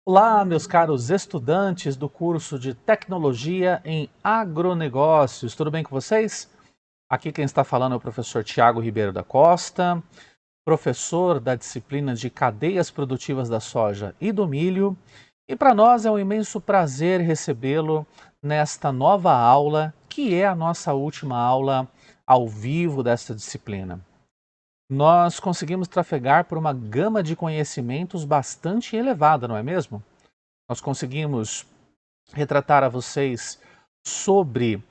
Olá, meus caros estudantes do curso de Tecnologia em Agronegócios, tudo bem com vocês? Aqui quem está falando é o professor Tiago Ribeiro da Costa, professor da disciplina de Cadeias Produtivas da Soja e do Milho, e para nós é um imenso prazer recebê-lo nesta nova aula, que é a nossa última aula ao vivo desta disciplina. Nós conseguimos trafegar por uma gama de conhecimentos bastante elevada, não é mesmo? Nós conseguimos retratar a vocês sobre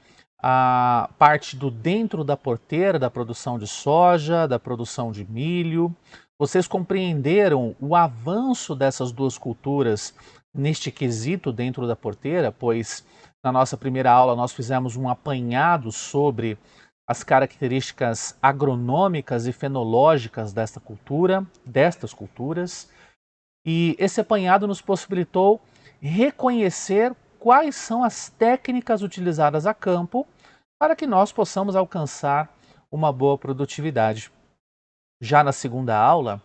a parte do dentro da porteira da produção de soja, da produção de milho. Vocês compreenderam o avanço dessas duas culturas neste quesito dentro da porteira, pois na nossa primeira aula nós fizemos um apanhado sobre as características agronômicas e fenológicas destas culturas. E esse apanhado nos possibilitou reconhecer quais são as técnicas utilizadas a campo para que nós possamos alcançar uma boa produtividade. Já na segunda aula,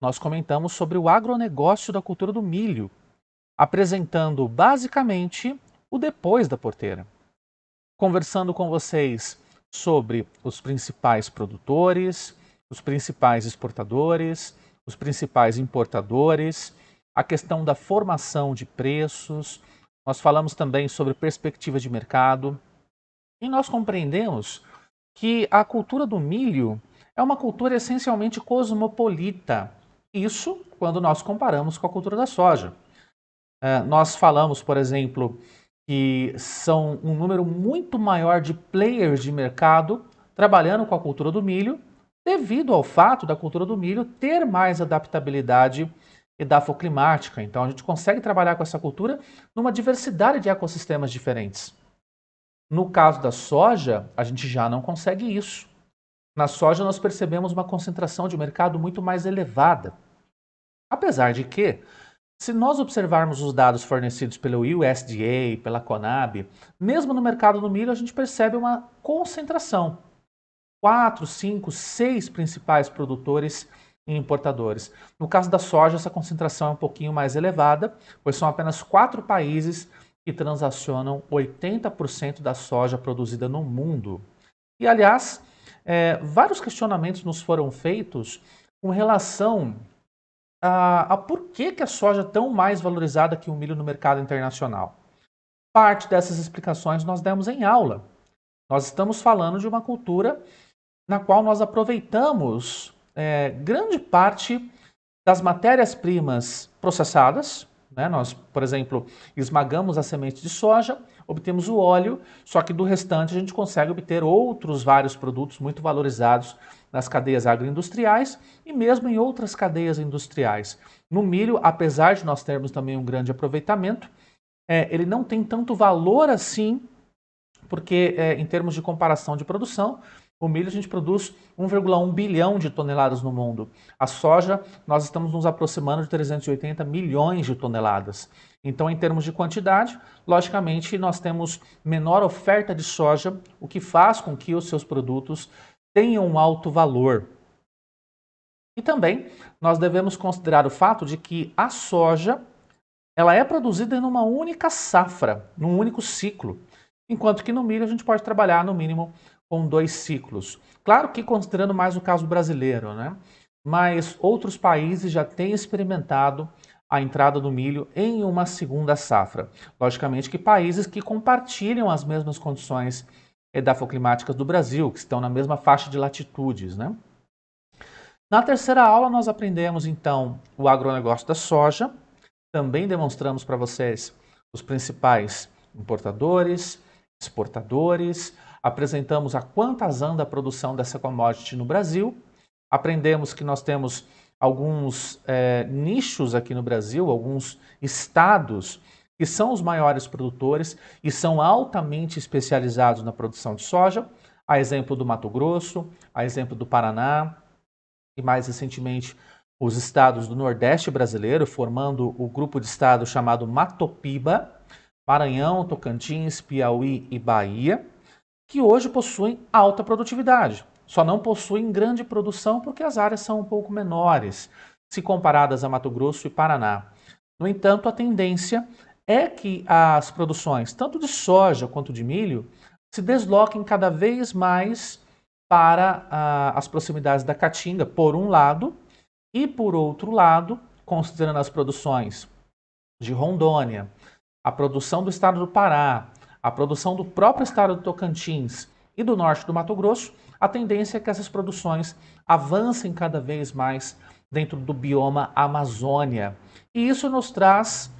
nós comentamos sobre o agronegócio da cultura do milho, apresentando basicamente o depois da porteira, conversando com vocês sobre os principais produtores, os principais exportadores, os principais importadores, a questão da formação de preços. Nós falamos também sobre perspectiva de mercado e nós compreendemos que a cultura do milho é uma cultura essencialmente cosmopolita. Isso quando nós comparamos com a cultura da soja. Nós falamos, por exemplo, que são um número muito maior de players de mercado trabalhando com a cultura do milho, devido ao fato da cultura do milho ter mais adaptabilidade edafoclimática. Então a gente consegue trabalhar com essa cultura numa diversidade de ecossistemas diferentes. No caso da soja, a gente já não consegue isso. Na soja nós percebemos uma concentração de mercado muito mais elevada. Apesar de que se nós observarmos os dados fornecidos pelo USDA, pela Conab, mesmo no mercado do milho a gente percebe uma concentração. 4, 5, 6 principais produtores e importadores. No caso da soja, essa concentração é um pouquinho mais elevada, pois são apenas 4 países que transacionam 80% da soja produzida no mundo. E, aliás, vários questionamentos nos foram feitos com relação a por que a soja é tão mais valorizada que o milho no mercado internacional. Parte dessas explicações nós demos em aula. Nós estamos falando de uma cultura na qual nós aproveitamos grande parte das matérias-primas processadas. Né? Nós, por exemplo, esmagamos a semente de soja, obtemos o óleo, só que do restante a gente consegue obter outros vários produtos muito valorizados nas cadeias agroindustriais e mesmo em outras cadeias industriais. No milho, apesar de nós termos também um grande aproveitamento, ele não tem tanto valor assim, porque em termos de comparação de produção, o milho a gente produz 1,1 bilhão de toneladas no mundo. A soja, nós estamos nos aproximando de 380 milhões de toneladas. Então, em termos de quantidade, logicamente, nós temos menor oferta de soja, o que faz com que os seus produtos tenham um alto valor. E também nós devemos considerar o fato de que a soja ela é produzida em uma única safra, num único ciclo, enquanto que no milho a gente pode trabalhar no mínimo com 2 ciclos. Claro que considerando mais o caso brasileiro, né? Mas outros países já têm experimentado a entrada do milho em uma segunda safra. Logicamente que países que compartilham as mesmas condições edafoclimáticas do Brasil, que estão na mesma faixa de latitudes, né? Na terceira aula nós aprendemos então o agronegócio da soja, também demonstramos para vocês os principais importadores, exportadores, apresentamos a quantas anda a produção dessa commodity no Brasil, aprendemos que nós temos alguns nichos aqui no Brasil, alguns estados que são os maiores produtores e são altamente especializados na produção de soja, a exemplo do Mato Grosso, a exemplo do Paraná e mais recentemente os estados do Nordeste brasileiro, formando o grupo de estados chamado Matopiba, Maranhão, Tocantins, Piauí e Bahia, que hoje possuem alta produtividade. Só não possuem grande produção porque as áreas são um pouco menores, se comparadas a Mato Grosso e Paraná. No entanto, a tendência é que as produções, tanto de soja quanto de milho, se desloquem cada vez mais para as proximidades da Caatinga, por um lado, e por outro lado, considerando as produções de Rondônia, a produção do estado do Pará, a produção do próprio estado do Tocantins e do norte do Mato Grosso, a tendência é que essas produções avancem cada vez mais dentro do bioma Amazônia. E isso nos traz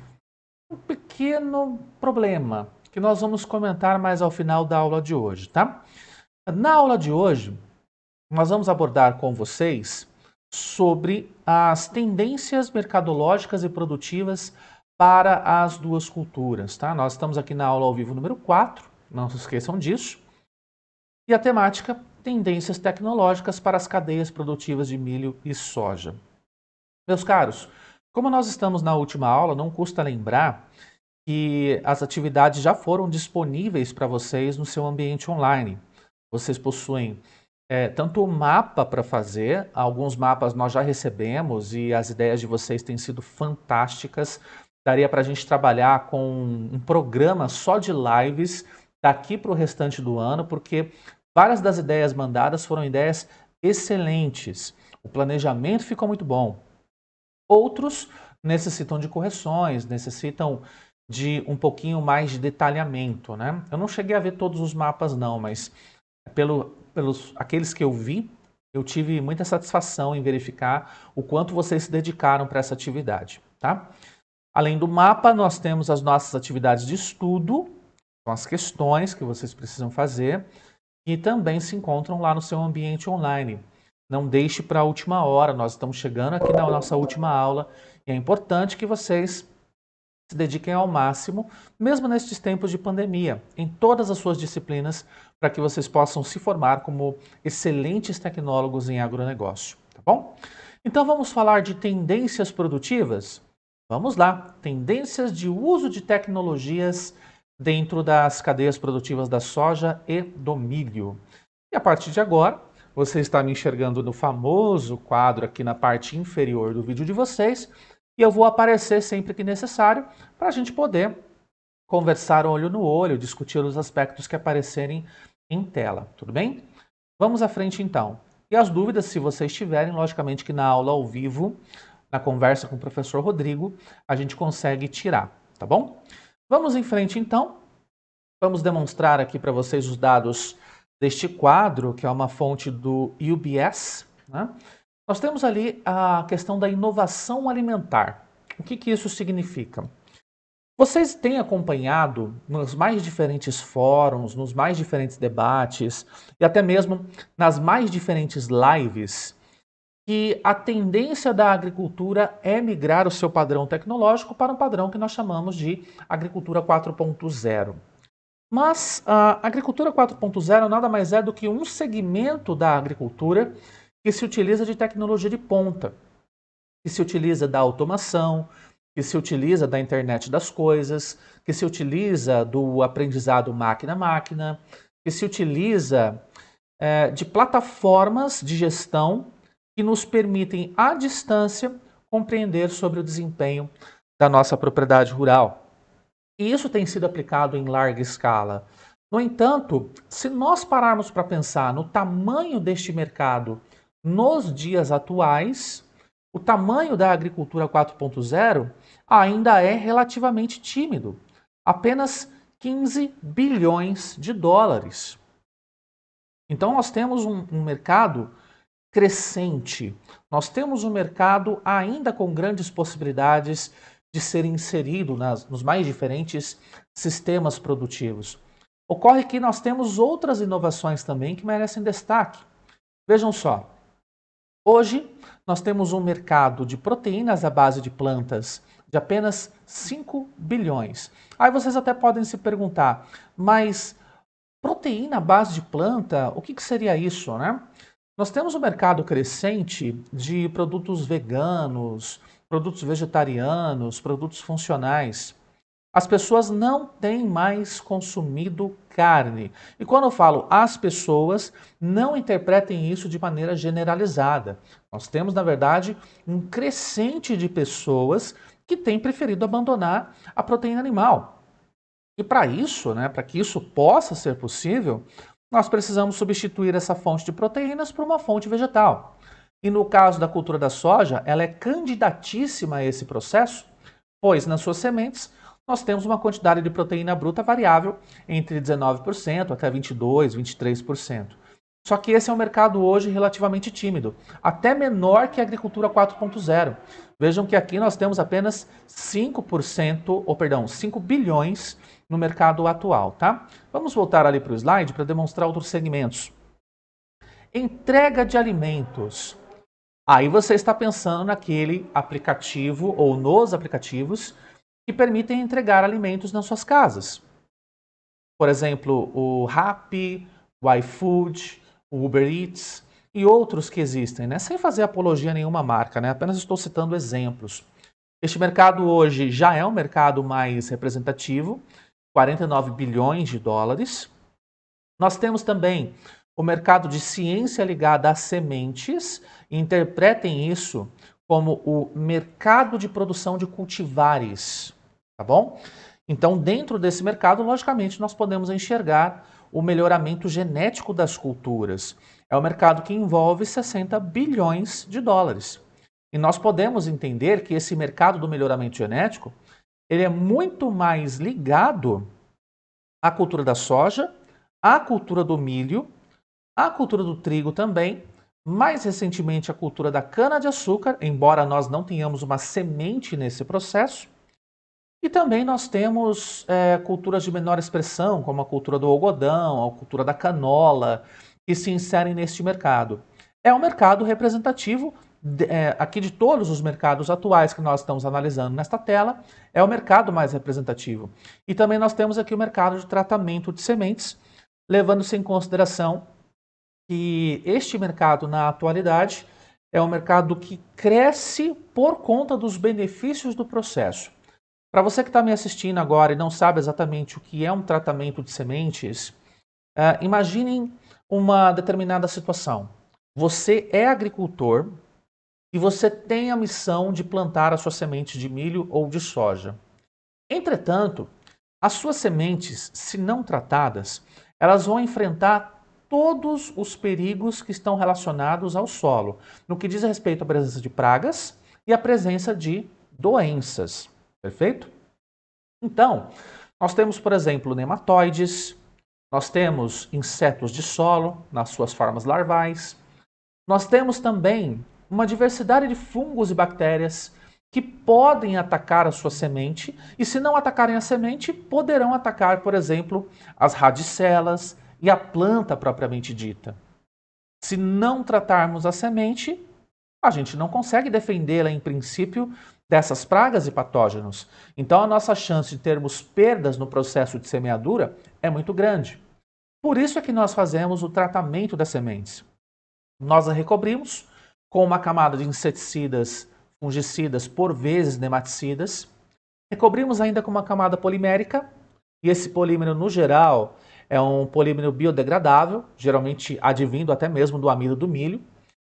um pequeno problema que nós vamos comentar mais ao final da aula de hoje, tá? Na aula de hoje, nós vamos abordar com vocês sobre as tendências mercadológicas e produtivas para as duas culturas, tá? Nós estamos aqui na aula ao vivo número 4, não se esqueçam disso. E a temática, tendências tecnológicas para as cadeias produtivas de milho e soja. Meus caros, como nós estamos na última aula, não custa lembrar que as atividades já foram disponíveis para vocês no seu ambiente online. Vocês possuem tanto o mapa para fazer, alguns mapas nós já recebemos e as ideias de vocês têm sido fantásticas. Daria para a gente trabalhar com um programa só de lives daqui para o restante do ano, porque várias das ideias mandadas foram ideias excelentes. O planejamento ficou muito bom. Outros necessitam de correções, necessitam de um pouquinho mais de detalhamento, né? Eu não cheguei a ver todos os mapas não, mas pelos aqueles que eu vi, eu tive muita satisfação em verificar o quanto vocês se dedicaram para essa atividade, tá? Além do mapa, nós temos as nossas atividades de estudo, são as questões que vocês precisam fazer, e também se encontram lá no seu ambiente online. Não deixe para a última hora, nós estamos chegando aqui na nossa última aula, e é importante que vocês se dediquem ao máximo, mesmo nestes tempos de pandemia, em todas as suas disciplinas, para que vocês possam se formar como excelentes tecnólogos em agronegócio, tá bom? Então vamos falar de tendências produtivas? Vamos lá, tendências de uso de tecnologias dentro das cadeias produtivas da soja e do milho. E a partir de agora, você está me enxergando no famoso quadro aqui na parte inferior do vídeo de vocês, e eu vou aparecer sempre que necessário para a gente poder conversar olho no olho, discutir os aspectos que aparecerem em tela, tudo bem? Vamos à frente então. E as dúvidas, se vocês tiverem, logicamente que na aula ao vivo, na conversa com o professor Rodrigo, a gente consegue tirar, tá bom? Vamos em frente então. Vamos demonstrar aqui para vocês os dados deste quadro, que é uma fonte do UBS, né? Nós temos ali a questão da inovação alimentar. O que isso significa? Vocês têm acompanhado nos mais diferentes fóruns, nos mais diferentes debates e até mesmo nas mais diferentes lives que a tendência da agricultura é migrar o seu padrão tecnológico para um padrão que nós chamamos de agricultura 4.0. Mas a agricultura 4.0 nada mais é do que um segmento da agricultura que se utiliza de tecnologia de ponta, que se utiliza da automação, que se utiliza da internet das coisas, que se utiliza do aprendizado máquina-máquina, que se utiliza de plataformas de gestão que nos permitem, à distância, compreender sobre o desempenho da nossa propriedade rural. E isso tem sido aplicado em larga escala. No entanto, se nós pararmos para pensar no tamanho deste mercado nos dias atuais, o tamanho da agricultura 4.0 ainda é relativamente tímido. Apenas 15 bilhões de dólares. Então nós temos um mercado crescente. Nós temos um mercado ainda com grandes possibilidades de ser inserido nos mais diferentes sistemas produtivos. Ocorre que nós temos outras inovações também que merecem destaque. Vejam só, hoje nós temos um mercado de proteínas à base de plantas de apenas 5 bilhões. Aí vocês até podem se perguntar, mas proteína à base de planta, o que seria isso, né? Nós temos um mercado crescente de produtos veganos, produtos vegetarianos, produtos funcionais. As pessoas não têm mais consumido carne. E quando eu falo as pessoas, não interpretem isso de maneira generalizada. Nós temos, na verdade, um crescente de pessoas que têm preferido abandonar a proteína animal. E para isso, né, para que isso possa ser possível, nós precisamos substituir essa fonte de proteínas por uma fonte vegetal. E no caso da cultura da soja, ela é candidatíssima a esse processo, pois nas suas sementes nós temos uma quantidade de proteína bruta variável entre 19% até 22%, 23%. Só que esse é um mercado hoje relativamente tímido, até menor que a agricultura 4.0. Vejam que aqui nós temos apenas 5 bilhões no mercado atual, tá? Vamos voltar ali para o slide para demonstrar outros segmentos. Entrega de alimentos. Aí você está pensando naquele aplicativo ou nos aplicativos que permitem entregar alimentos nas suas casas. Por exemplo, o Rappi, o iFood, o Uber Eats e outros que existem, né? Sem fazer apologia a nenhuma marca, né? Apenas estou citando exemplos. Este mercado hoje já é um mercado mais representativo, 49 bilhões de dólares. Nós temos também o mercado de ciência ligada a sementes. Interpretem isso como o mercado de produção de cultivares, tá bom? Então, dentro desse mercado, logicamente, nós podemos enxergar o melhoramento genético das culturas. É um mercado que envolve 60 bilhões de dólares. E nós podemos entender que esse mercado do melhoramento genético, ele é muito mais ligado à cultura da soja, à cultura do milho, à cultura do trigo também, mais recentemente a cultura da cana-de-açúcar, embora nós não tenhamos uma semente nesse processo. E também nós temos culturas de menor expressão, como a cultura do algodão, a cultura da canola, que se inserem neste mercado. É um mercado representativo, aqui de todos os mercados atuais que nós estamos analisando nesta tela, é o mercado mais representativo. E também nós temos aqui o mercado de tratamento de sementes, levando-se em consideração que este mercado, na atualidade, é um mercado que cresce por conta dos benefícios do processo. Para você que está me assistindo agora e não sabe exatamente o que é um tratamento de sementes, imaginem uma determinada situação. Você é agricultor e você tem a missão de plantar as suas sementes de milho ou de soja. Entretanto, as suas sementes, se não tratadas, elas vão enfrentar todos os perigos que estão relacionados ao solo, no que diz respeito à presença de pragas e à presença de doenças. Perfeito? Então, nós temos, por exemplo, nematóides, nós temos insetos de solo, nas suas formas larvais, nós temos também uma diversidade de fungos e bactérias que podem atacar a sua semente, e se não atacarem a semente, poderão atacar, por exemplo, as radicelas e a planta propriamente dita. Se não tratarmos a semente, a gente não consegue defendê-la em princípio dessas pragas e patógenos. Então a nossa chance de termos perdas no processo de semeadura é muito grande. Por isso é que nós fazemos o tratamento das sementes. Nós a recobrimos com uma camada de inseticidas, fungicidas, por vezes nematicidas. Recobrimos ainda com uma camada polimérica, e esse polímero, no geral, é um polímero biodegradável, geralmente advindo até mesmo do amido do milho.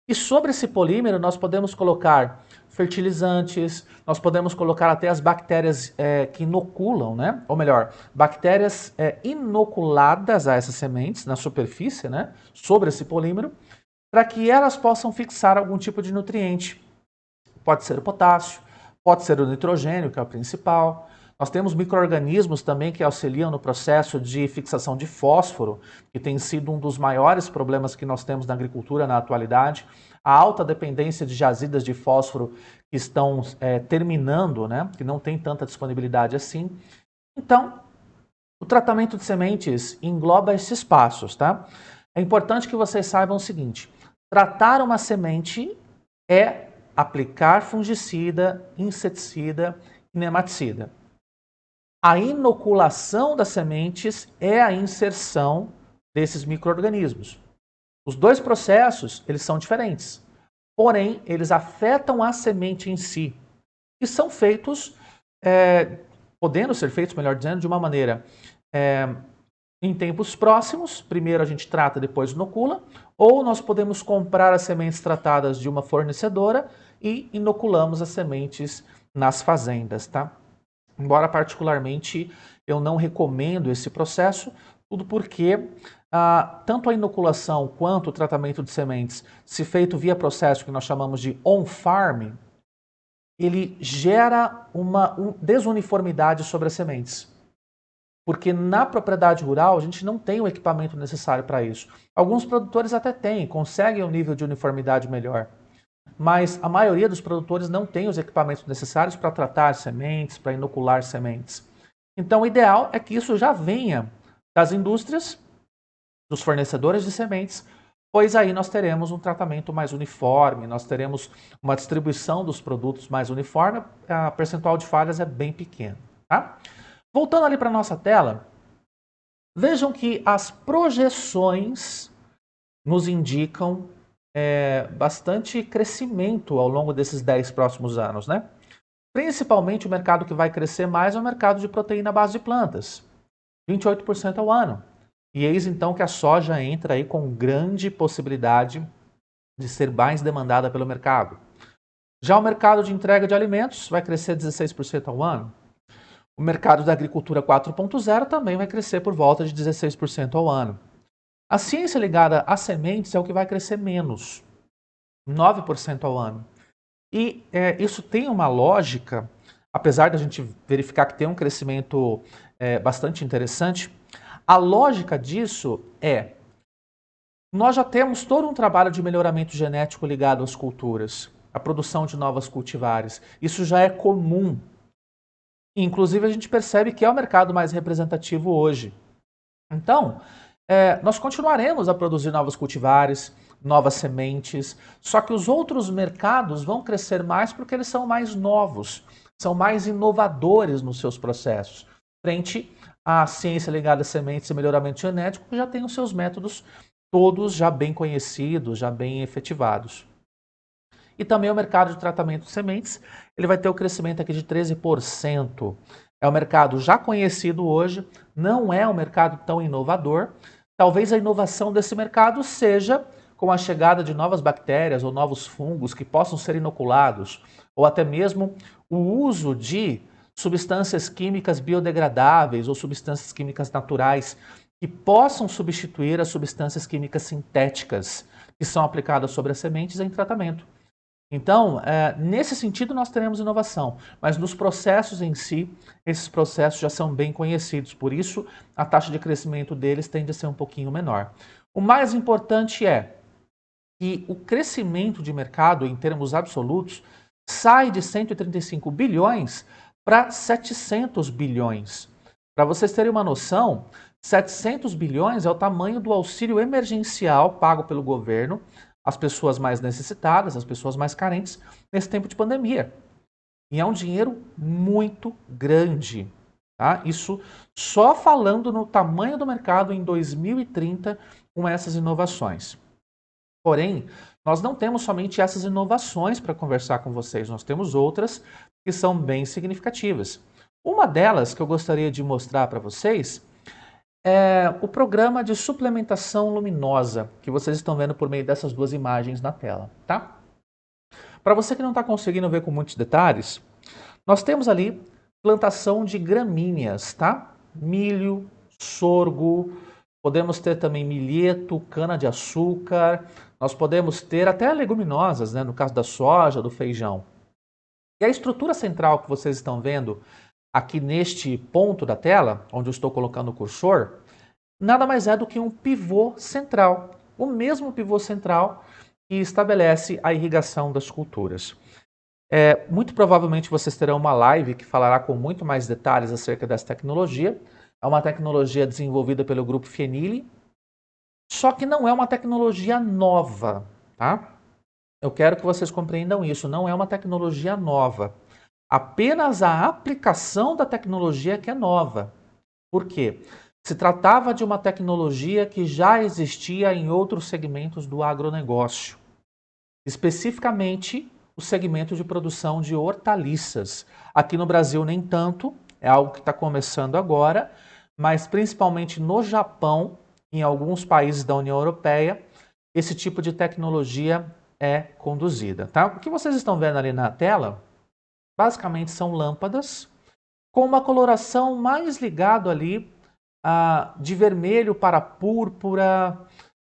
E sobre esse polímero nós podemos colocar fertilizantes, nós podemos colocar até as bactérias que inoculam, né? Ou melhor, bactérias inoculadas a essas sementes na superfície, né? Sobre esse polímero, para que elas possam fixar algum tipo de nutriente. Pode ser o potássio, pode ser o nitrogênio, que é o principal. Nós temos micro-organismos também que auxiliam no processo de fixação de fósforo, que tem sido um dos maiores problemas que nós temos na agricultura na atualidade. A alta dependência de jazidas de fósforo que estão terminando, né? Que não tem tanta disponibilidade assim. Então, o tratamento de sementes engloba esses passos, tá? É importante que vocês saibam o seguinte: tratar uma semente é aplicar fungicida, inseticida e nematicida. A inoculação das sementes é a inserção desses micro-organismos. Os dois processos, eles são diferentes, porém, eles afetam a semente em si e são feitos, podendo ser feitos, melhor dizendo, de uma maneira em tempos próximos. Primeiro a gente trata, depois inocula, ou nós podemos comprar as sementes tratadas de uma fornecedora e inoculamos as sementes nas fazendas, tá? Embora particularmente eu não recomendo esse processo, tudo porque tanto a inoculação quanto o tratamento de sementes, se feito via processo que nós chamamos de on-farm, ele gera uma desuniformidade sobre as sementes. Porque na propriedade rural a gente não tem o equipamento necessário para isso. Alguns produtores até têm, conseguem um nível de uniformidade melhor. Mas a maioria dos produtores não tem os equipamentos necessários para tratar sementes, para inocular sementes. Então o ideal é que isso já venha das indústrias, dos fornecedores de sementes, pois aí nós teremos um tratamento mais uniforme, nós teremos uma distribuição dos produtos mais uniforme, a percentual de falhas é bem pequeno. Tá? Voltando ali para a nossa tela, vejam que as projeções nos indicam bastante crescimento ao longo desses 10 próximos anos, né? Principalmente o mercado que vai crescer mais é o mercado de proteína à base de plantas, 28% ao ano. E eis então que a soja entra aí com grande possibilidade de ser mais demandada pelo mercado. Já o mercado de entrega de alimentos vai crescer 16% ao ano. O mercado da agricultura 4.0 também vai crescer por volta de 16% ao ano. A ciência ligada a sementes é o que vai crescer menos, 9% ao ano. E isso tem uma lógica, apesar da gente verificar que tem um crescimento bastante interessante, a lógica disso nós já temos todo um trabalho de melhoramento genético ligado às culturas, a produção de novas cultivares. Isso já é comum. Inclusive, a gente percebe que é o mercado mais representativo hoje. Então, nós continuaremos a produzir novos cultivares, novas sementes, só que os outros mercados vão crescer mais porque eles são mais novos, são mais inovadores nos seus processos, frente à ciência ligada a sementes e melhoramento genético, que já tem os seus métodos todos já bem conhecidos, já bem efetivados. E também o mercado de tratamento de sementes, ele vai ter o crescimento aqui de 13%. É um mercado já conhecido hoje, não é um mercado tão inovador. Talvez a inovação desse mercado seja com a chegada de novas bactérias ou novos fungos que possam ser inoculados, ou até mesmo o uso de substâncias químicas biodegradáveis ou substâncias químicas naturais que possam substituir as substâncias químicas sintéticas que são aplicadas sobre as sementes em tratamento. Então, nesse sentido, nós teremos inovação, mas nos processos em si, esses processos já são bem conhecidos, por isso a taxa de crescimento deles tende a ser um pouquinho menor. O mais importante é que o crescimento de mercado, em termos absolutos, sai de 135 bilhões para 700 bilhões. Para vocês terem uma noção, 700 bilhões é o tamanho do auxílio emergencial pago pelo governo às pessoas mais necessitadas, às pessoas mais carentes, nesse tempo de pandemia. E é um dinheiro muito grande. Tá? Isso só falando no tamanho do mercado em 2030 com essas inovações. Porém, nós não temos somente essas inovações para conversar com vocês, nós temos outras que são bem significativas. Uma delas que eu gostaria de mostrar para vocês é o programa de suplementação luminosa, que vocês estão vendo por meio dessas duas imagens na tela, tá? Para você que não está conseguindo ver com muitos detalhes, nós temos ali plantação de gramíneas, tá? Milho, sorgo, podemos ter também milheto, cana-de-açúcar, nós podemos ter até leguminosas, né? No caso da soja, do feijão. E a estrutura central que vocês estão vendo aqui neste ponto da tela, onde eu estou colocando o cursor, nada mais é do que um pivô central, o mesmo pivô central que estabelece a irrigação das culturas. Muito provavelmente vocês terão uma live que falará com muito mais detalhes acerca dessa tecnologia. É uma tecnologia desenvolvida pelo grupo Fienili, só que não é uma tecnologia nova, tá? Eu quero que vocês compreendam isso, não é uma tecnologia nova. Apenas a aplicação da tecnologia que é nova. Por quê? Se tratava de uma tecnologia que já existia em outros segmentos do agronegócio, especificamente o segmento de produção de hortaliças. Aqui no Brasil nem tanto, é algo que está começando agora, mas principalmente no Japão, em alguns países da União Europeia, esse tipo de tecnologia é conduzida. Tá? O que vocês estão vendo ali na tela basicamente são lâmpadas, com uma coloração mais ligada ali de vermelho para púrpura.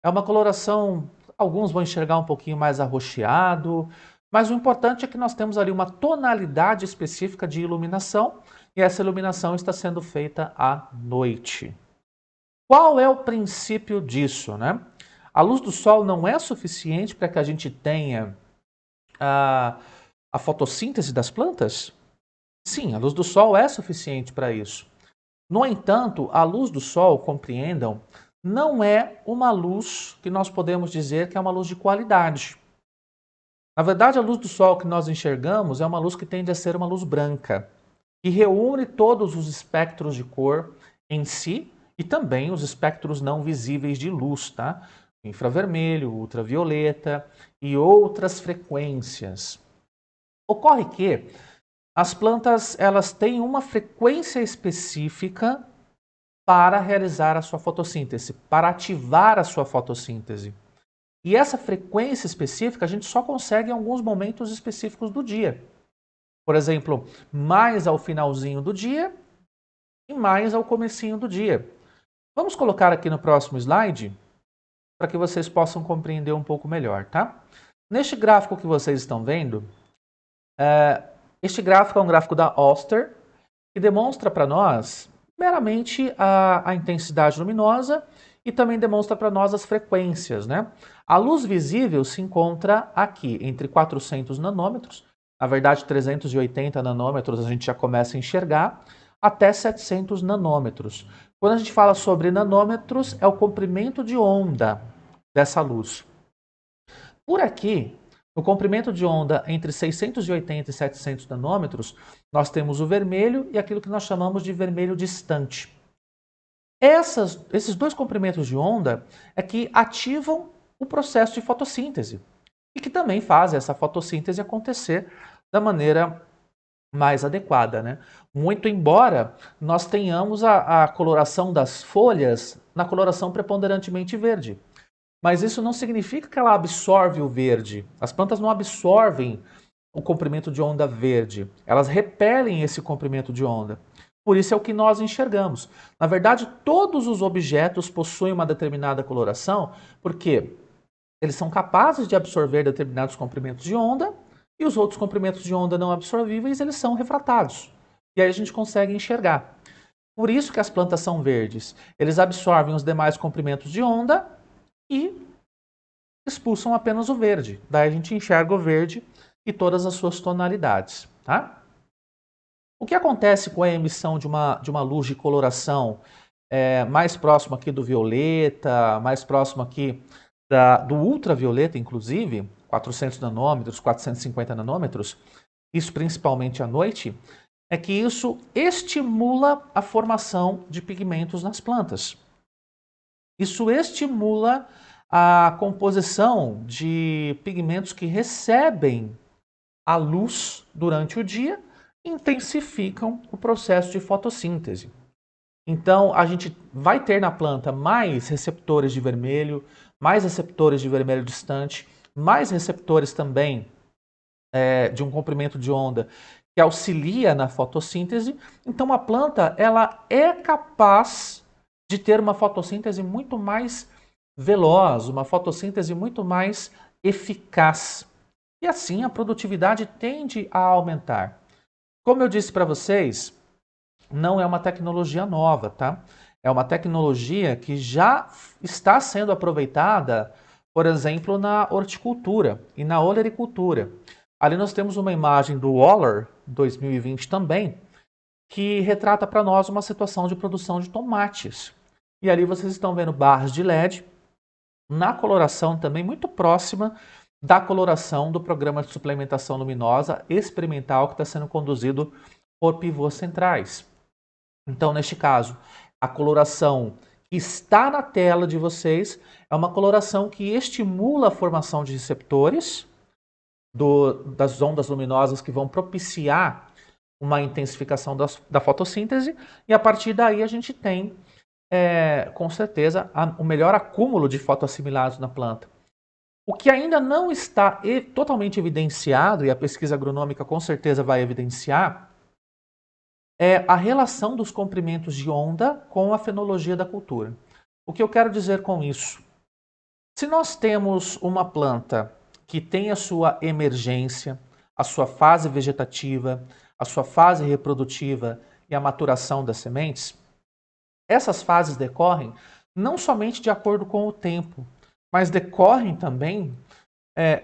É uma coloração, alguns vão enxergar um pouquinho mais arroxeado, mas o importante é que nós temos ali uma tonalidade específica de iluminação, e essa iluminação está sendo feita à noite. Qual é o princípio disso, né? A luz do sol não é suficiente para que a gente tenha a fotossíntese das plantas? Sim, a luz do sol é suficiente para isso. No entanto, a luz do sol, compreendam, não é uma luz que nós podemos dizer que é uma luz de qualidade. Na verdade, a luz do sol que nós enxergamos é uma luz que tende a ser uma luz branca, que reúne todos os espectros de cor em si e também os espectros não visíveis de luz, tá? Infravermelho, ultravioleta e outras frequências. Ocorre que as plantas elas têm uma frequência específica para realizar a sua fotossíntese, para ativar a sua fotossíntese. E essa frequência específica a gente só consegue em alguns momentos específicos do dia. Por exemplo, mais ao finalzinho do dia e mais ao comecinho do dia. Vamos colocar aqui no próximo slide para que vocês possam compreender um pouco melhor, tá? Neste gráfico que vocês estão vendo, este gráfico é um gráfico da Oster, que demonstra para nós meramente a intensidade luminosa e também demonstra para nós as frequências, né? A luz visível se encontra aqui, entre 400 nanômetros, na verdade 380 nanômetros a gente já começa a enxergar, até 700 nanômetros. Quando a gente fala sobre nanômetros, é o comprimento de onda dessa luz. Por aqui, no comprimento de onda entre 680 e 700 nanômetros, nós temos o vermelho e aquilo que nós chamamos de vermelho distante. Esses dois comprimentos de onda é que ativam o processo de fotossíntese e que também fazem essa fotossíntese acontecer da maneira mais adequada, né? Muito embora nós tenhamos a coloração das folhas na coloração preponderantemente verde. Mas isso não significa que ela absorve o verde. As plantas não absorvem o comprimento de onda verde. Elas repelem esse comprimento de onda. Por isso é o que nós enxergamos. Na verdade, todos os objetos possuem uma determinada coloração, porque eles são capazes de absorver determinados comprimentos de onda e os outros comprimentos de onda não absorvíveis, eles são refratados. E aí a gente consegue enxergar. Por isso que as plantas são verdes. Eles absorvem os demais comprimentos de onda e expulsam apenas o verde. Daí a gente enxerga o verde e todas as suas tonalidades. Tá? O que acontece com a emissão de uma luz de coloração mais próxima aqui do violeta, mais próximo aqui do ultravioleta, inclusive, 400 nanômetros, 450 nanômetros, isso principalmente à noite, é que isso estimula a formação de pigmentos nas plantas. Isso estimula a composição de pigmentos que recebem a luz durante o dia e intensificam o processo de fotossíntese. Então, a gente vai ter na planta mais receptores de vermelho distante, mais receptores também de um comprimento de onda que auxilia na fotossíntese. Então, a planta ela é capaz de ter uma fotossíntese muito mais veloz, uma fotossíntese muito mais eficaz. E assim a produtividade tende a aumentar. Como eu disse para vocês, não é uma tecnologia nova, tá? É uma tecnologia que já está sendo aproveitada, por exemplo, na horticultura e na olericultura. Ali nós temos uma imagem do Waller 2020 também, que retrata para nós uma situação de produção de tomates. E ali vocês estão vendo barras de LED na coloração também muito próxima da coloração do programa de suplementação luminosa experimental que está sendo conduzido por pivôs centrais. Então, neste caso, a coloração que está na tela de vocês é uma coloração que estimula a formação de receptores das ondas luminosas que vão propiciar uma intensificação da fotossíntese, e a partir daí a gente tem, com certeza, o melhor acúmulo de fotoassimilados na planta. O que ainda não está totalmente evidenciado, e a pesquisa agronômica com certeza vai evidenciar, é a relação dos comprimentos de onda com a fenologia da cultura. O que eu quero dizer com isso? Se nós temos uma planta que tem a sua emergência, a sua fase vegetativa, a sua fase reprodutiva e a maturação das sementes, essas fases decorrem não somente de acordo com o tempo, mas decorrem também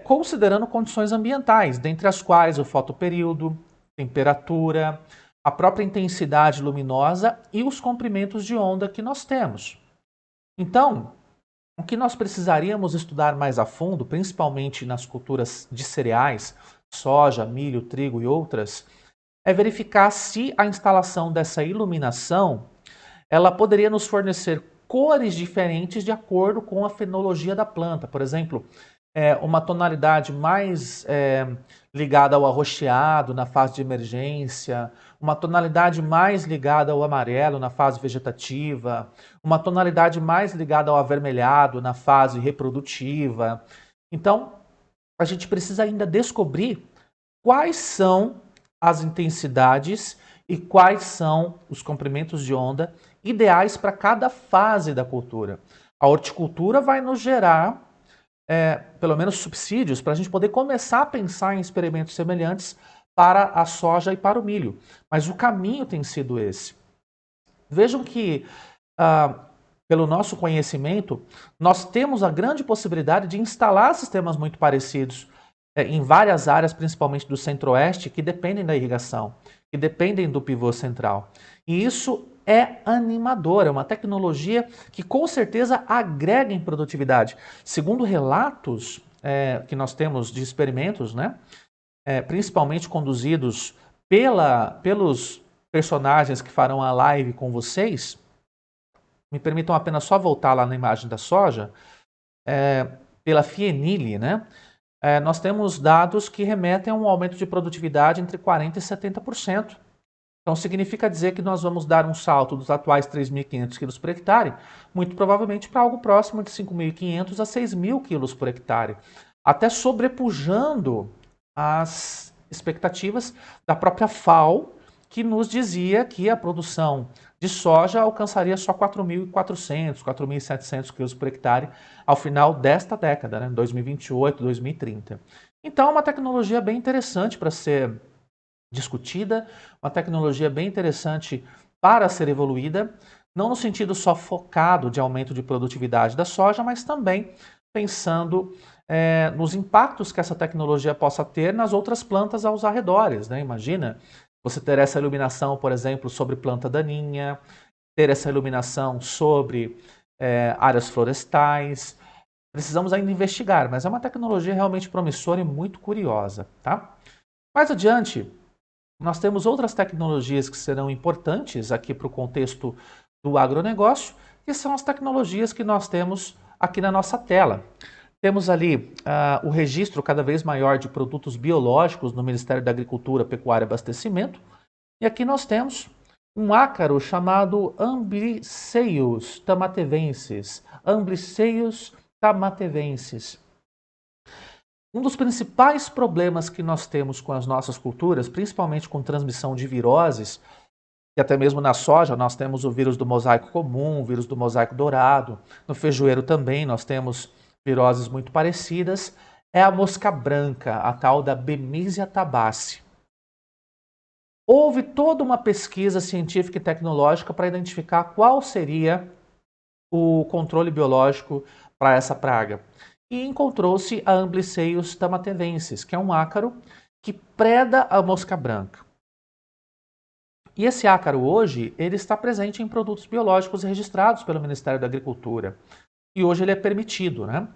considerando condições ambientais, dentre as quais o fotoperíodo, temperatura, a própria intensidade luminosa e os comprimentos de onda que nós temos. Então, o que nós precisaríamos estudar mais a fundo, principalmente nas culturas de cereais, soja, milho, trigo e outras, é verificar se a instalação dessa iluminação ela poderia nos fornecer cores diferentes de acordo com a fenologia da planta. Por exemplo, uma tonalidade mais ligada ao arroxeado na fase de emergência, uma tonalidade mais ligada ao amarelo na fase vegetativa, uma tonalidade mais ligada ao avermelhado na fase reprodutiva. Então, a gente precisa ainda descobrir quais são as intensidades e quais são os comprimentos de onda ideais para cada fase da cultura. A horticultura vai nos gerar pelo menos subsídios, para a gente poder começar a pensar em experimentos semelhantes para a soja e para o milho. Mas o caminho tem sido esse. Vejam que, pelo nosso conhecimento, nós temos a grande possibilidade de instalar sistemas muito parecidos em várias áreas, principalmente do centro-oeste, que dependem da irrigação, que dependem do pivô central. E isso é animador, é uma tecnologia que com certeza agrega em produtividade. Segundo relatos que nós temos de experimentos, né, principalmente conduzidos pelos personagens que farão a live com vocês, me permitam apenas só voltar lá na imagem da soja, pela Fienile, né, nós temos dados que remetem a um aumento de produtividade entre 40% e 70%. Então, significa dizer que nós vamos dar um salto dos atuais 3.500 kg por hectare, muito provavelmente para algo próximo de 5.500 a 6.000 kg por hectare, até sobrepujando as expectativas da própria FAO, que nos dizia que a produção de soja alcançaria só 4.400, 4.700 kg por hectare ao final desta década, né, 2028, 2030. Então, é uma tecnologia bem interessante para ser discutida, uma tecnologia bem interessante para ser evoluída, não no sentido só focado de aumento de produtividade da soja, mas também pensando nos impactos que essa tecnologia possa ter nas outras plantas aos arredores, né? Imagina você ter essa iluminação, por exemplo, sobre planta daninha, ter essa iluminação sobre áreas florestais. Precisamos ainda investigar, mas é uma tecnologia realmente promissora e muito curiosa, tá? Mais adiante, nós temos outras tecnologias que serão importantes aqui para o contexto do agronegócio, que são as tecnologias que nós temos aqui na nossa tela. Temos ali o registro cada vez maior de produtos biológicos no Ministério da Agricultura, Pecuária e Abastecimento. E aqui nós temos um ácaro chamado Amblyseius tamatevensis. Amblyseius tamatevensis. Um dos principais problemas que nós temos com as nossas culturas, principalmente com transmissão de viroses, e até mesmo na soja nós temos o vírus do mosaico comum, o vírus do mosaico dourado, no feijoeiro também nós temos viroses muito parecidas, é a mosca branca, a tal da Bemisia tabaci. Houve toda uma pesquisa científica e tecnológica para identificar qual seria o controle biológico para essa praga. E encontrou-se a Amblyseius tamatevensis, que é um ácaro que preda a mosca branca. E esse ácaro hoje, ele está presente em produtos biológicos registrados pelo Ministério da Agricultura. E hoje ele é permitido, né?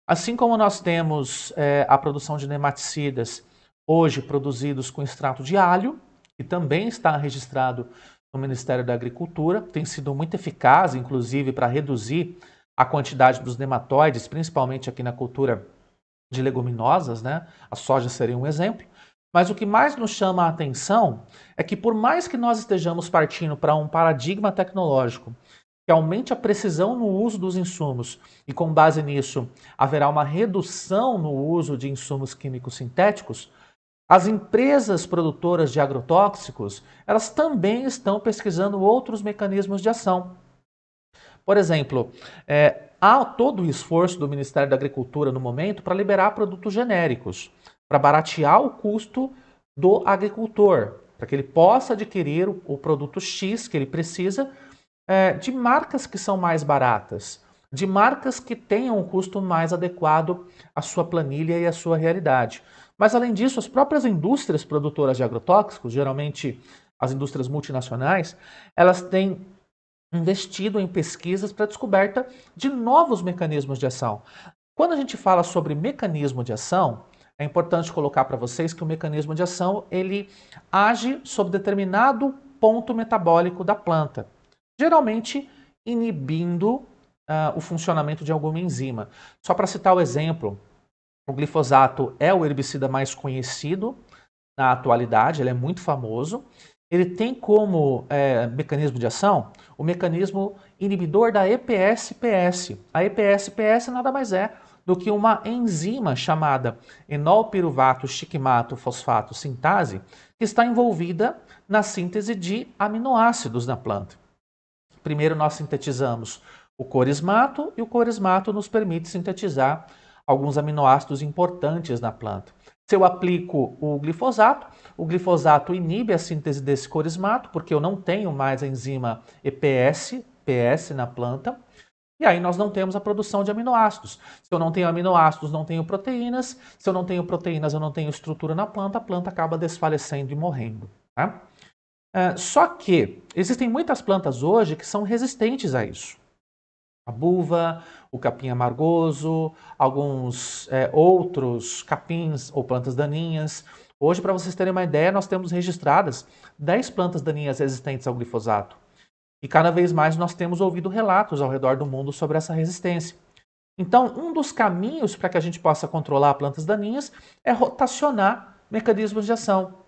Assim como nós temos a produção de nematicidas hoje produzidos com extrato de alho, que também está registrado no Ministério da Agricultura, tem sido muito eficaz, inclusive, para reduzir a quantidade dos nematóides, principalmente aqui na cultura de leguminosas, né? A soja seria um exemplo. Mas o que mais nos chama a atenção é que, por mais que nós estejamos partindo para um paradigma tecnológico que aumente a precisão no uso dos insumos e, com base nisso, haverá uma redução no uso de insumos químicos sintéticos, as empresas produtoras de agrotóxicos, elas também estão pesquisando outros mecanismos de ação. Por exemplo, há todo o esforço do Ministério da Agricultura no momento para liberar produtos genéricos, para baratear o custo do agricultor, para que ele possa adquirir o produto X que ele precisa de marcas que são mais baratas, de marcas que tenham um custo mais adequado à sua planilha e à sua realidade. Mas, além disso, as próprias indústrias produtoras de agrotóxicos, geralmente as indústrias multinacionais, elas têm investido em pesquisas para a descoberta de novos mecanismos de ação. Quando a gente fala sobre mecanismo de ação, é importante colocar para vocês que o mecanismo de ação ele age sob determinado ponto metabólico da planta, geralmente inibindo o funcionamento de alguma enzima. Só para citar o exemplo, o glifosato é o herbicida mais conhecido na atualidade, ele é muito famoso. Ele tem como mecanismo de ação o mecanismo inibidor da EPS-PS. A EPS-PS nada mais é do que uma enzima chamada enolpiruvato shikmato fosfato sintase, que está envolvida na síntese de aminoácidos na planta. Primeiro nós sintetizamos o corismato e o corismato nos permite sintetizar alguns aminoácidos importantes na planta. Se eu aplico o glifosato inibe a síntese desse corismato, porque eu não tenho mais a enzima EPS na planta, e aí nós não temos a produção de aminoácidos. Se eu não tenho aminoácidos, não tenho proteínas. Se eu não tenho proteínas, eu não tenho estrutura na planta, a planta acaba desfalecendo e morrendo. Tá? Só que existem muitas plantas hoje que são resistentes a isso. A buva, o capim amargoso, alguns outros capins ou plantas daninhas. Hoje, para vocês terem uma ideia, nós temos registradas 10 plantas daninhas resistentes ao glifosato. E cada vez mais nós temos ouvido relatos ao redor do mundo sobre essa resistência. Então, um dos caminhos para que a gente possa controlar plantas daninhas é rotacionar mecanismos de ação.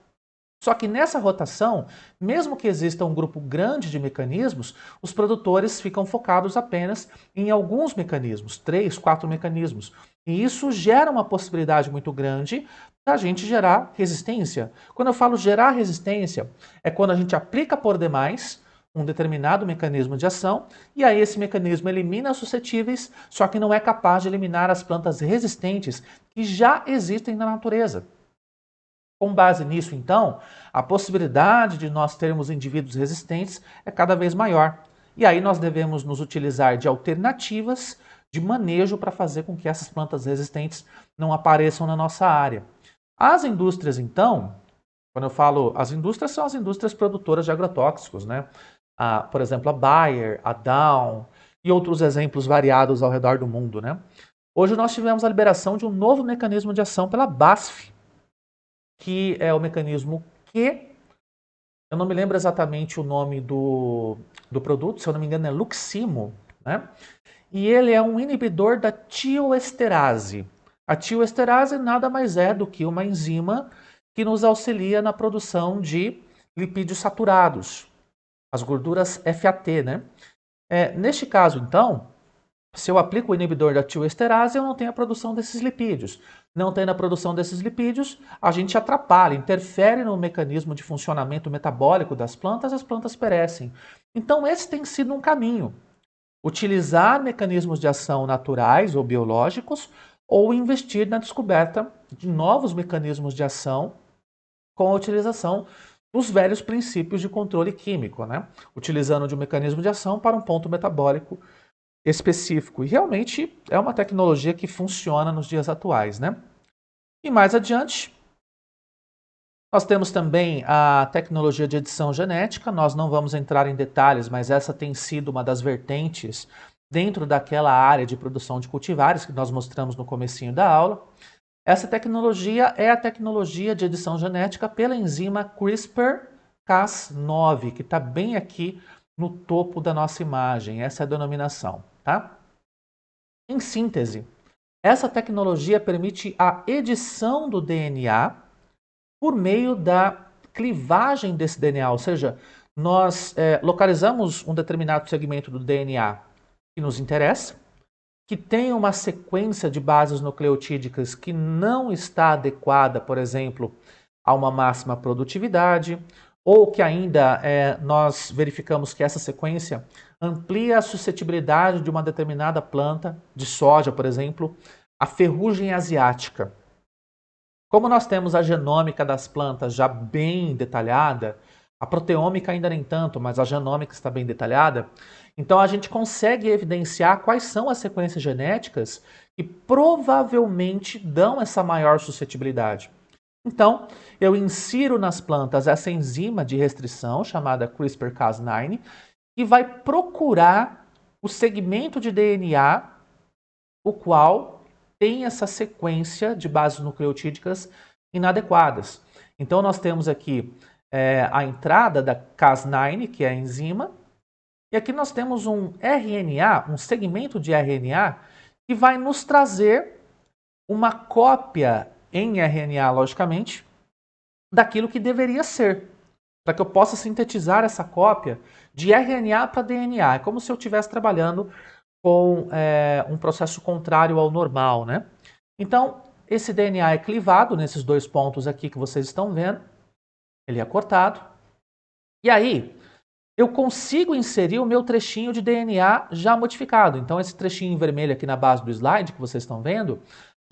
Só que nessa rotação, mesmo que exista um grupo grande de mecanismos, os produtores ficam focados apenas em alguns mecanismos, 3, 4 mecanismos. E isso gera uma possibilidade muito grande da gente gerar resistência. Quando eu falo gerar resistência, é quando a gente aplica por demais um determinado mecanismo de ação, e aí esse mecanismo elimina as suscetíveis, só que não é capaz de eliminar as plantas resistentes que já existem na natureza. Com base nisso, então, a possibilidade de nós termos indivíduos resistentes é cada vez maior. E aí nós devemos nos utilizar de alternativas de manejo para fazer com que essas plantas resistentes não apareçam na nossa área. As indústrias, então, quando eu falo as indústrias, são as indústrias produtoras de agrotóxicos, né? Por exemplo, a Bayer, a Dow e outros exemplos variados ao redor do mundo, né? Hoje nós tivemos a liberação de um novo mecanismo de ação pela BASF, que é o mecanismo Q. Eu não me lembro exatamente o nome do produto, se eu não me engano é Luximo, né? E ele é um inibidor da tioesterase. A tioesterase nada mais é do que uma enzima que nos auxilia na produção de lipídios saturados, as gorduras FAT, né? Neste caso, então, se eu aplico o inibidor da tioesterase, eu não tenho a produção desses lipídios. Não tendo a produção desses lipídios, a gente atrapalha, interfere no mecanismo de funcionamento metabólico das plantas, as plantas perecem. Então esse tem sido um caminho. Utilizar mecanismos de ação naturais ou biológicos, ou investir na descoberta de novos mecanismos de ação com a utilização dos velhos princípios de controle químico, né? Utilizando de um mecanismo de ação para um ponto metabólico específico. E realmente é uma tecnologia que funciona nos dias atuais, né? E mais adiante, nós temos também a tecnologia de edição genética. Nós não vamos entrar em detalhes, mas essa tem sido uma das vertentes dentro daquela área de produção de cultivares que nós mostramos no comecinho da aula. Essa tecnologia é a tecnologia de edição genética pela enzima CRISPR-Cas9, que está bem aqui no topo da nossa imagem. Essa é a denominação, tá? Em síntese, essa tecnologia permite a edição do DNA por meio da clivagem desse DNA, ou seja, nós localizamos um determinado segmento do DNA que nos interessa, que tem uma sequência de bases nucleotídicas que não está adequada, por exemplo, a uma máxima produtividade, ou que ainda nós verificamos que essa sequência amplia a suscetibilidade de uma determinada planta, de soja, por exemplo, à ferrugem asiática. Como nós temos a genômica das plantas já bem detalhada, a proteômica ainda nem tanto, mas a genômica está bem detalhada, então a gente consegue evidenciar quais são as sequências genéticas que provavelmente dão essa maior suscetibilidade. Então, eu insiro nas plantas essa enzima de restrição, chamada CRISPR-Cas9, que vai procurar o segmento de DNA o qual tem essa sequência de bases nucleotídicas inadequadas. Então, nós temos aqui a entrada da Cas9, que é a enzima, e aqui nós temos um RNA, um segmento de RNA, que vai nos trazer uma cópia em RNA, logicamente, daquilo que deveria ser, para que eu possa sintetizar essa cópia de RNA para DNA. É como se eu estivesse trabalhando com um processo contrário ao normal, né? Então, esse DNA é clivado nesses dois pontos aqui que vocês estão vendo. Ele é cortado. E aí, eu consigo inserir o meu trechinho de DNA já modificado. Então, esse trechinho em vermelho aqui na base do slide que vocês estão vendo,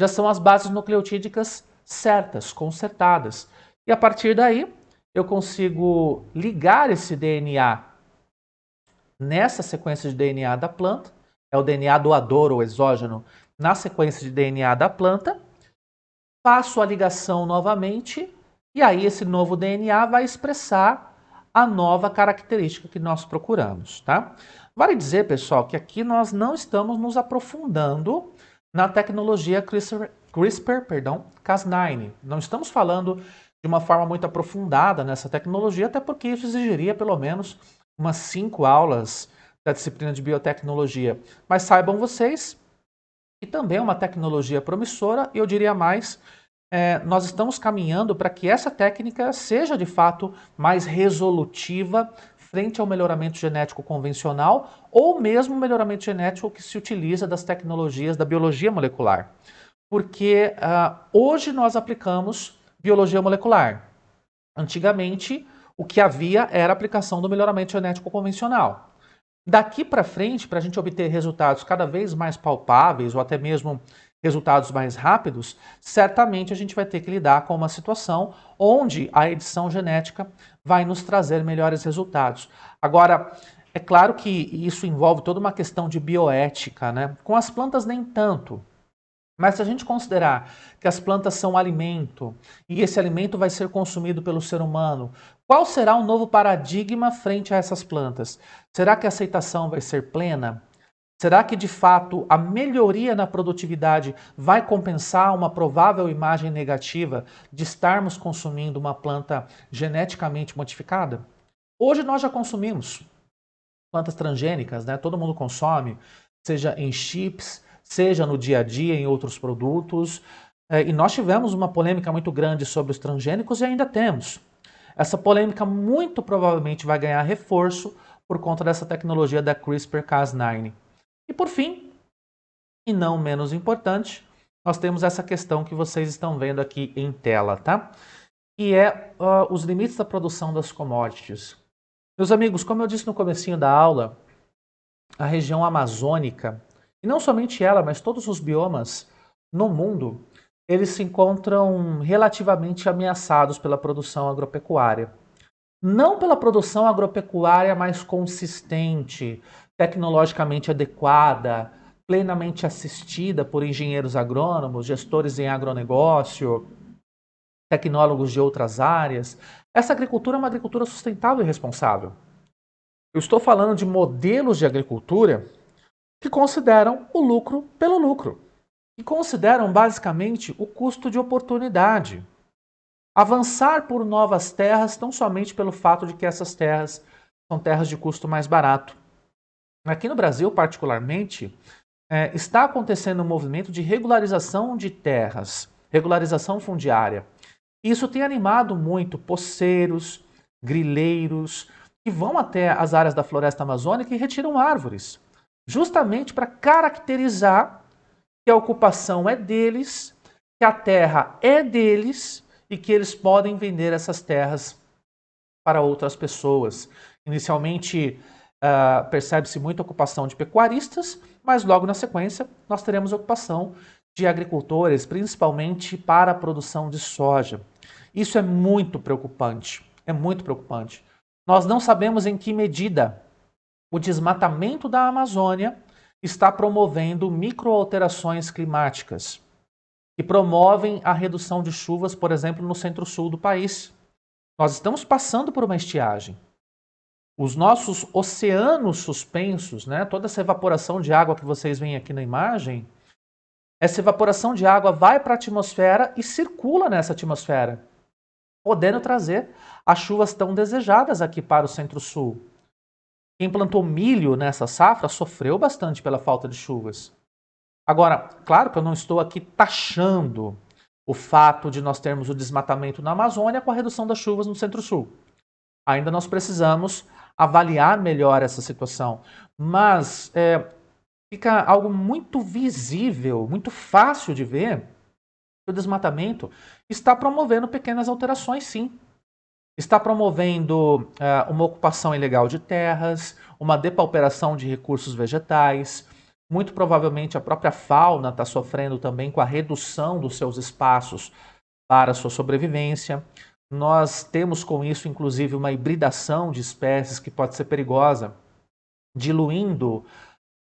já são as bases nucleotídicas certas, consertadas. E a partir daí, eu consigo ligar esse DNA nessa sequência de DNA da planta, é o DNA doador ou exógeno, na sequência de DNA da planta, faço a ligação novamente, e aí esse novo DNA vai expressar a nova característica que nós procuramos, tá? Vale dizer, pessoal, que aqui nós não estamos nos aprofundando na tecnologia CRISPR-Cas9. Não estamos falando de uma forma muito aprofundada nessa tecnologia, até porque isso exigiria pelo menos umas 5 aulas da disciplina de biotecnologia. Mas saibam vocês que também é uma tecnologia promissora, e eu diria mais, nós estamos caminhando para que essa técnica seja de fato mais resolutiva frente ao melhoramento genético convencional ou mesmo o melhoramento genético que se utiliza das tecnologias da biologia molecular. Porque hoje nós aplicamos biologia molecular. Antigamente, o que havia era a aplicação do melhoramento genético convencional. Daqui para frente, para a gente obter resultados cada vez mais palpáveis ou até mesmo resultados mais rápidos, certamente a gente vai ter que lidar com uma situação onde a edição genética vai nos trazer melhores resultados. Agora, é claro que isso envolve toda uma questão de bioética, né? Com as plantas nem tanto. Mas se a gente considerar que as plantas são alimento e esse alimento vai ser consumido pelo ser humano, qual será o novo paradigma frente a essas plantas? Será que a aceitação vai ser plena? Será que de fato a melhoria na produtividade vai compensar uma provável imagem negativa de estarmos consumindo uma planta geneticamente modificada? Hoje nós já consumimos plantas transgênicas, né? Todo mundo consome, seja em chips, seja no dia a dia em outros produtos. E nós tivemos uma polêmica muito grande sobre os transgênicos e ainda temos. Essa polêmica muito provavelmente vai ganhar reforço por conta dessa tecnologia da CRISPR-Cas9. E por fim, e não menos importante, nós temos essa questão que vocês estão vendo aqui em tela, tá? Que é os limites da produção das commodities. Meus amigos, como eu disse no comecinho da aula, a região amazônica, e não somente ela, mas todos os biomas no mundo, eles se encontram relativamente ameaçados pela produção agropecuária. Não pela produção agropecuária mais consistente, tecnologicamente adequada, plenamente assistida por engenheiros agrônomos, gestores em agronegócio, tecnólogos de outras áreas. Essa agricultura é uma agricultura sustentável e responsável. Eu estou falando de modelos de agricultura que consideram o lucro pelo lucro, que consideram basicamente o custo de oportunidade. Avançar por novas terras não somente pelo fato de que essas terras são terras de custo mais barato. Aqui no Brasil, particularmente, está acontecendo um movimento de regularização de terras, regularização fundiária. Isso tem animado muito poceiros, grileiros, que vão até as áreas da floresta amazônica e retiram árvores, justamente para caracterizar que a ocupação é deles, que a terra é deles e que eles podem vender essas terras para outras pessoas. Inicialmente, percebe-se muita ocupação de pecuaristas, mas logo na sequência nós teremos ocupação de agricultores, principalmente para a produção de soja. Isso é muito preocupante, é muito preocupante. Nós não sabemos em que medida o desmatamento da Amazônia está promovendo microalterações climáticas, que promovem a redução de chuvas, por exemplo, no centro-sul do país. Nós estamos passando por uma estiagem. Os nossos oceanos suspensos, né, toda essa evaporação de água que vocês veem aqui na imagem, essa evaporação de água vai para a atmosfera e circula nessa atmosfera, podendo trazer as chuvas tão desejadas aqui para o centro-sul. Quem plantou milho nessa safra sofreu bastante pela falta de chuvas. Agora, claro que eu não estou aqui taxando o fato de nós termos o desmatamento na Amazônia com a redução das chuvas no centro-sul. Ainda nós precisamos avaliar melhor essa situação, mas fica algo muito visível, muito fácil de ver que o desmatamento está promovendo pequenas alterações, sim. Está promovendo uma ocupação ilegal de terras, uma depauperação de recursos vegetais. Muito provavelmente a própria fauna está sofrendo também com a redução dos seus espaços para a sua sobrevivência. Nós temos com isso, inclusive, uma hibridação de espécies que pode ser perigosa, diluindo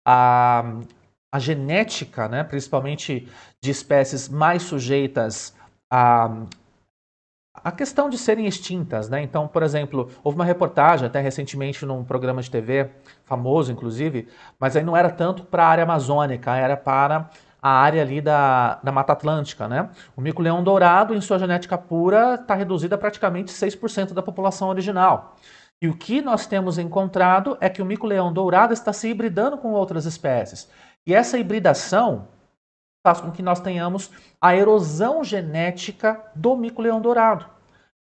a genética, né, principalmente de espécies mais sujeitas a questão de serem extintas, né? Então, por exemplo, houve uma reportagem até recentemente num programa de TV, famoso inclusive, mas aí não era tanto para a área amazônica, era para a área ali da Mata Atlântica, né? O mico-leão dourado, em sua genética pura, está reduzido a praticamente 6% da população original. E o que nós temos encontrado é que o mico-leão dourado está se hibridando com outras espécies. E essa hibridação faz com que nós tenhamos a erosão genética do mico-leão dourado,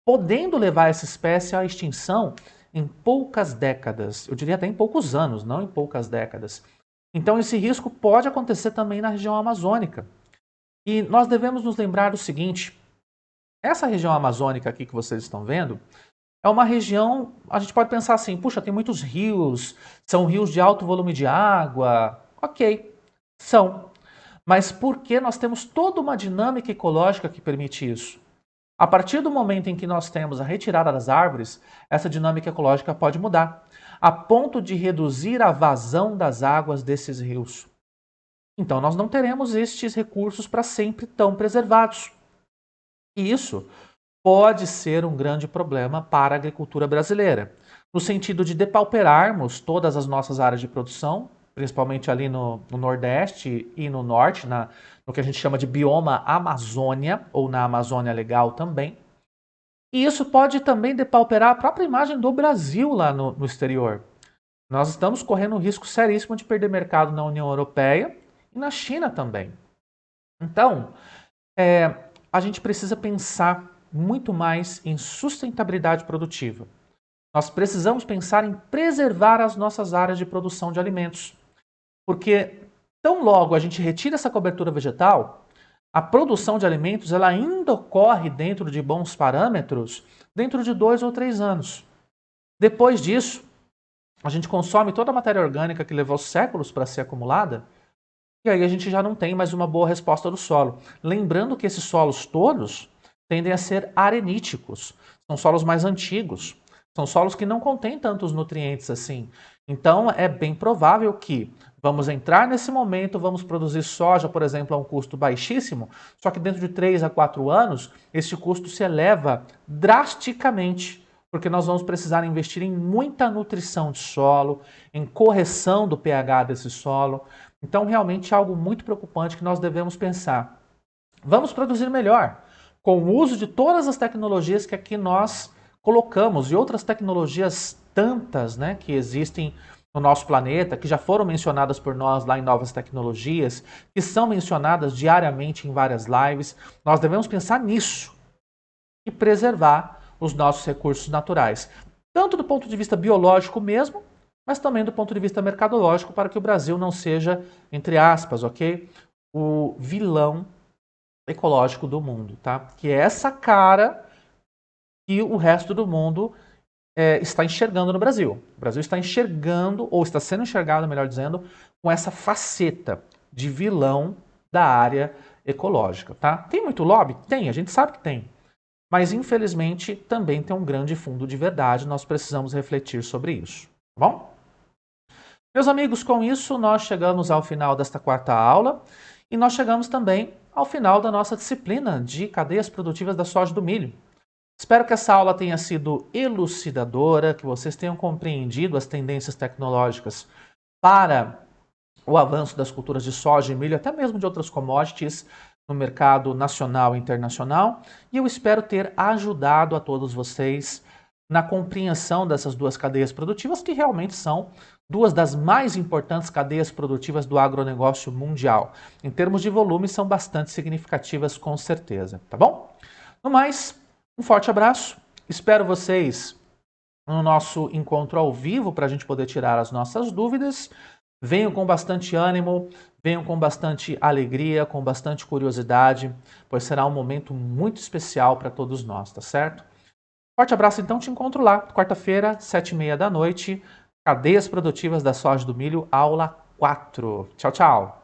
podendo levar essa espécie à extinção em poucas décadas. Eu diria até em poucos anos, não em poucas décadas. Então esse risco pode acontecer também na região amazônica. E nós devemos nos lembrar do seguinte, essa região amazônica aqui que vocês estão vendo, é uma região, a gente pode pensar assim, puxa, tem muitos rios, são rios de alto volume de água. Ok, são. Mas porque nós temos toda uma dinâmica ecológica que permite isso. A partir do momento em que nós temos a retirada das árvores, essa dinâmica ecológica pode mudar, a ponto de reduzir a vazão das águas desses rios. Então nós não teremos estes recursos para sempre tão preservados. E isso pode ser um grande problema para a agricultura brasileira, no sentido de depauperarmos todas as nossas áreas de produção, principalmente ali no Nordeste e no Norte, no que a gente chama de bioma Amazônia, ou na Amazônia Legal também. E isso pode também depauperar a própria imagem do Brasil lá no exterior. Nós estamos correndo um risco seríssimo de perder mercado na União Europeia e na China também. Então, a gente precisa pensar muito mais em sustentabilidade produtiva. Nós precisamos pensar em preservar as nossas áreas de produção de alimentos. Porque tão logo a gente retira essa cobertura vegetal, a produção de alimentos ela ainda ocorre dentro de bons parâmetros dentro de 2 ou 3 anos. Depois disso, a gente consome toda a matéria orgânica que levou séculos para ser acumulada, e aí a gente já não tem mais uma boa resposta do solo. Lembrando que esses solos todos tendem a ser areníticos, são solos mais antigos, são solos que não contêm tantos nutrientes assim. Então é bem provável que vamos entrar nesse momento, vamos produzir soja, por exemplo, a um custo baixíssimo, só que dentro de 3 a 4 anos, esse custo se eleva drasticamente, porque nós vamos precisar investir em muita nutrição de solo, em correção do pH desse solo. Então, realmente é algo muito preocupante que nós devemos pensar. Vamos produzir melhor, com o uso de todas as tecnologias que aqui nós colocamos e outras tecnologias tantas, né, que existem no nosso planeta, que já foram mencionadas por nós lá em Novas Tecnologias, que são mencionadas diariamente em várias lives. Nós devemos pensar nisso e preservar os nossos recursos naturais. tanto do ponto de vista biológico mesmo, mas também do ponto de vista mercadológico, para que o Brasil não seja, entre aspas, ok, o vilão ecológico do mundo, tá? Que é essa cara que o resto do mundo está enxergando no Brasil. O Brasil está enxergando, ou está sendo enxergado, melhor dizendo, com essa faceta de vilão da área ecológica, tá? Tem muito lobby? Tem, a gente sabe que tem. Mas, infelizmente, também tem um grande fundo de verdade, nós precisamos refletir sobre isso, tá bom? Meus amigos, com isso nós chegamos ao final desta quarta aula e nós chegamos também ao final da nossa disciplina de cadeias produtivas da soja e do milho. Espero que essa aula tenha sido elucidadora, que vocês tenham compreendido as tendências tecnológicas para o avanço das culturas de soja e milho, até mesmo de outras commodities no mercado nacional e internacional. E eu espero ter ajudado a todos vocês na compreensão dessas duas cadeias produtivas, que realmente são duas das mais importantes cadeias produtivas do agronegócio mundial. Em termos de volume, são bastante significativas, com certeza, tá bom? No mais, um forte abraço, espero vocês no nosso encontro ao vivo para a gente poder tirar as nossas dúvidas. Venham com bastante ânimo, venham com bastante alegria, com bastante curiosidade, pois será um momento muito especial para todos nós, tá certo? Forte abraço, então, te encontro lá, quarta-feira, 7h30 da noite, Cadeias Produtivas da Soja e do Milho, aula 4. Tchau, tchau!